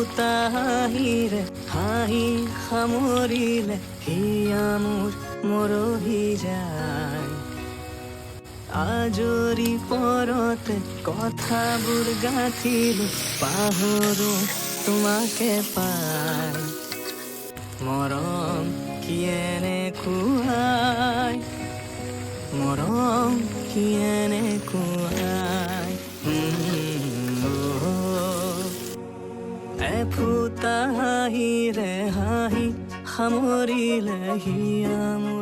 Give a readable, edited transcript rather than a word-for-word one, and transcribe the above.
ফুটা হাঁহিৰে হাঁহি সামৰিলে হিয়া মোৰ মৰহি যায়। আজৰি পৰতে কথাবোৰ গাঁঠিলো পাহৰো তোমাকে পাই। মৰম কি এনেকুৱাই, মৰম কি এনেকুৱাই। এফুটা হাঁহিৰে হাঁহি সামৰিলে হিয়া মোৰ